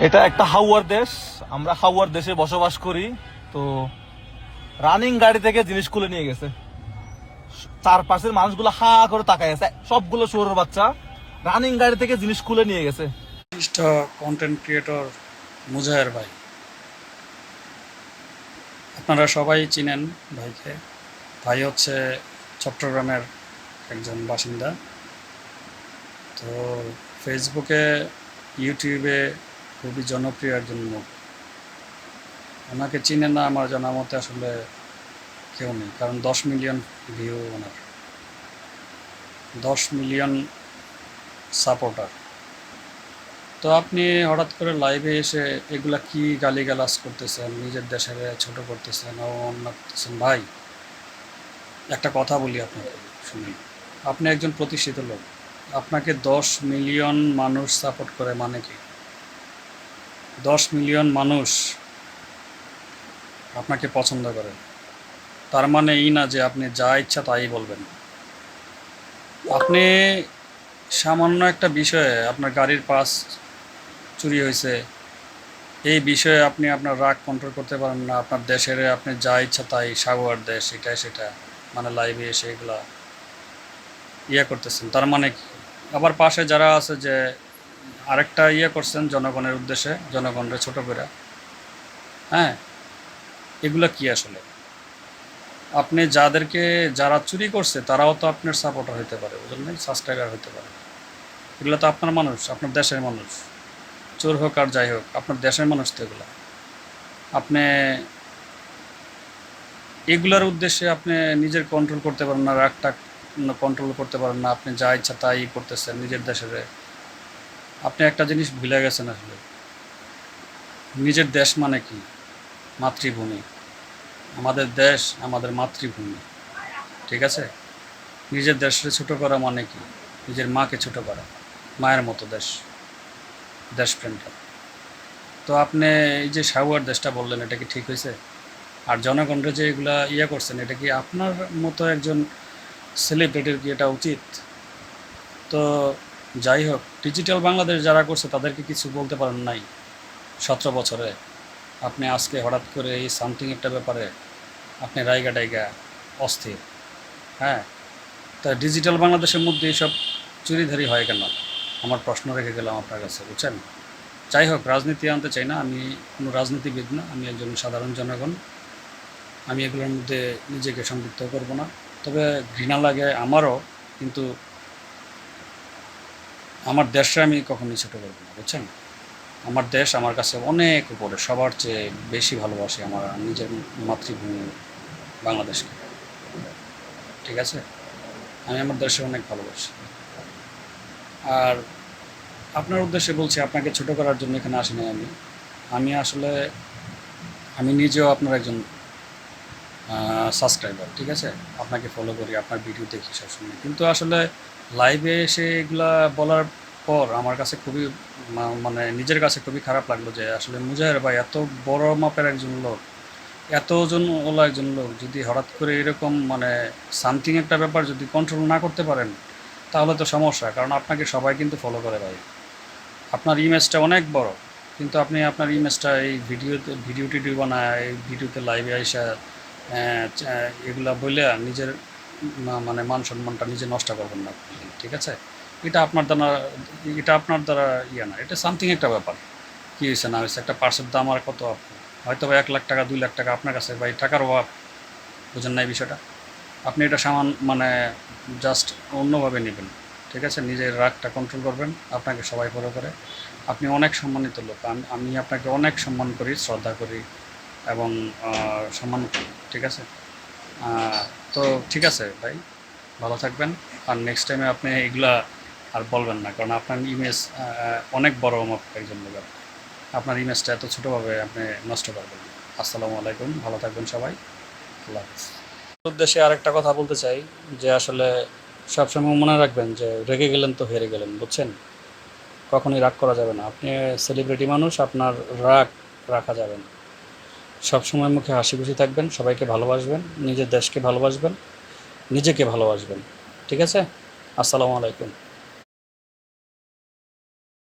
এটা একটা হাওয়ার দেশ, আমরা হাওয়ার দেশে বসবাস করি। তো রানিং গাড়ি থেকে জিনিস খুলে নিয়ে গেছে, চারপাশের মানুষগুলো হা করে তাকায় আছে, সবগুলো শুয়োরের বাচ্চা রানিং গাড়ি থেকে জিনিস খুলে নিয়ে গেছে। কন্টেন্ট ক্রিয়েটর মুজাহের ভাই, আপনারা সবাই চিনেন ভাইকে। ভাই হচ্ছে চট্টগ্রামের একজন বাসিন্দা। তো ফেসবুকে, ইউটিউবে খুবই জনপ্রিয় একজন মুখ। ওনাকে চিনে না আমার জানা মতে আসলে কেউ নেই, কারণ 10 মিলিয়ন ভিউ ওনার, 10 মিলিয়ন সাপোর্টার। তো আপনি হঠাৎ করে লাইভে এসে এগুলা কি গালিগালাজ করতেছেন, নিজের দেশের ছোট করতেছেন, অন্য করতেছেন। ভাই একটা কথা বলি আপনাকে, শুনুন। আপনি একজন প্রতিষ্ঠিত লোক, আপনাকে 10 মিলিয়ন মানুষ সাপোর্ট করে মানে কি? 10 মিলিয়ন মানুষ আপনাকে পছন্দ করে, তার মানে এই না যে আপনি যা ইচ্ছা তাই বলবেন। আপনি সামান্য একটা বিষয়ে, আপনার গাড়ির পাস চুরি হয়েছে, এই বিষয়ে আপনি আপনার রাগ কন্ট্রোল করতে পারেন না। আপনার দেশের আপনি যা ইচ্ছা তাই, সাগর দেশ, এটা সেটা মানে লাইভে এসে এগুলা করতেছেন, তার মানে কি? আবার পাশে যারা আছে যে আরেকটা করছেন জনগণের উদ্দেশ্যে, জনগণের ছোট করে। হ্যাঁ, এগুলা কি আসলে? আপনি যারা চুরি করছে তারাও তো আপনার সাপোর্টার হতে পারে, বুঝলেন, সাবস্ক্রাইবার হতে পারে। এগুলো তো আপনার মানুষ, আপনার দেশের মানুষ। চোর হোক আর যাই হোক, আপনার দেশের মানুষ তো এগুলা। আপনি এগুলার উদ্দেশ্যে আপনি নিজের কন্ট্রোল করতে পারেন না, রাগটা কন্ট্রোল করতে পারেন না, আপনি যা ইচ্ছা তাই করতেছেন নিজের দেশের। আপনি একটা জিনিস ভুলে গেছেন আসলে, নিজের দেশ মানে কি? মাতৃভূমি। আমাদের দেশ আমাদের মাতৃভূমি, ঠিক আছে? নিজের দেশকে ছোট করা মানে কি? নিজের মাকে ছোট করা, মায়ের মতো দেশপ্রেমটা। তো আপনি এই যে সাগুয়ার দেশটা বললেন, এটা কি ঠিক হয়েছে? আর জনগণরা যে এগুলা করছেন, এটা কি আপনার মতো একজন সেলিব্রিটির কি এটা উচিত? তো যাই হোক, ডিজিটাল বাংলাদেশ যারা করছে তাদেরকে কিছু বলতে পারেন নাই 17 বছরে। আপনি আজকে হঠাৎ করে এই সামথিং একটা ব্যাপারে আপনি রাইগা ডাইগা অস্থির। হ্যাঁ, তা ডিজিটাল বাংলাদেশের মধ্যে এইসব চুরিধারি হয় কেন? আমার প্রশ্ন রেখে গেলাম আপনার কাছে, বুঝছেন? যাই হোক, রাজনীতি আনতে চাই না, আমি কোনো রাজনীতিবিদ না, আমি একজন সাধারণ জনগণ। আমি এগুলোর মধ্যে নিজেকে সম্পৃক্ত করব না। তবে ঘৃণা লাগে আমারও, কিন্তু আমার দেশে আমি কখনোই ছোটো করবো না, বুঝছেন? আমার দেশ আমার কাছে অনেক উপরে, সবার চেয়ে বেশি ভালোবাসি আমার নিজের মাতৃভূমি বাংলাদেশকে, ঠিক আছে? আমি আমার দেশে অনেক ভালোবাসি। আর আপনার উদ্দেশ্যে বলছি, আপনাকে ছোট করার জন্য এখানে আসিনি আমি। আমি আসলে আমি নিজেও আপনার একজন সাবস্ক্রাইবার, ঠিক আছে? আপনাকে ফলো করি, আপনার ভিডিও দেখি সবসময়। কিন্তু আসলে লাইভে এসে এগুলা বলার পর আমার কাছে খুবই মানে নিজের কাছে খুবই খারাপ লাগলো যে আসলে মুজাহের ভাই এত বড় মাপের একজন লোক, এত ওজন ওলা একজন লোক, যদি হঠাৎ করে এরকম মানে সামথিং একটা ব্যাপার যদি কন্ট্রোল না করতে পারেন, তাহলে তো সমস্যা। কারণ আপনাকে সবাই কিন্তু ফলো করে ভাই, আপনার ইমেজটা অনেক বড়। কিন্তু আপনি আপনার ইমেজটা এই ভিডিও টিডিও বানায়, এই ভিডিওতে লাইভে আইসা এগুলা বলে নিজের মানে মান সম্মানটা নিজে নষ্ট করবেন না, ঠিক আছে? এটা আপনার দ্বারা এটা আপনার দ্বারা না, এটা সামথিং একটা ব্যাপার। কী হয়েছে না হয়েছে, একটা পার্সের দাম আর কত? হয়তো বা 1 লাখ টাকা 2 লাখ টাকা আপনার কাছে ভাই টাকার অভাব, বুঝেন না এই বিষয়টা? আপনি এটা মানে জাস্ট অন্যভাবে নেবেন, ঠিক আছে? নিজের রাগটা কন্ট্রোল করবেন, আপনাকে সবাই ফলো করে। আপনি অনেক সম্মানিত লোক, আমি আপনাকে অনেক সম্মান করি, শ্রদ্ধা করি এবং সম্মান করি, ঠিক আছে? তো ঠিক আছে ভাই, ভালো থাকবেন। আর নেক্সট টাইমে আপনি এগুলা আর বলবেন না, কারণ আপনার ইমেজ অনেক বড় আমার একজন লোক। আপনার ইমেজটা এত ছোটোভাবে আপনি নষ্ট করবেন না। আসসালামু আলাইকুম, ভালো থাকবেন সবাই, আল্লাহ হাফিজ। উদ্দেশ্যে আরেকটা কথা বলতে চাই যে আসলে সবসময় মনে রাখবেন যে রেগে গেলেন তো হেরে গেলেন, বুঝছেন? কখনোই রাগ করা যাবে না। আপনি সেলিব্রিটি মানুষ, আপনার রাগ রাখা যাবে না। সবসময় মুখে হাসি খুশি থাকবেন, সবাইকে ভালোবাসবেন, নিজের দেশকে ভালোবাসবেন, নিজেকে ভালোবাসবেন, ঠিক আছে? আসসালামু আলাইকুম।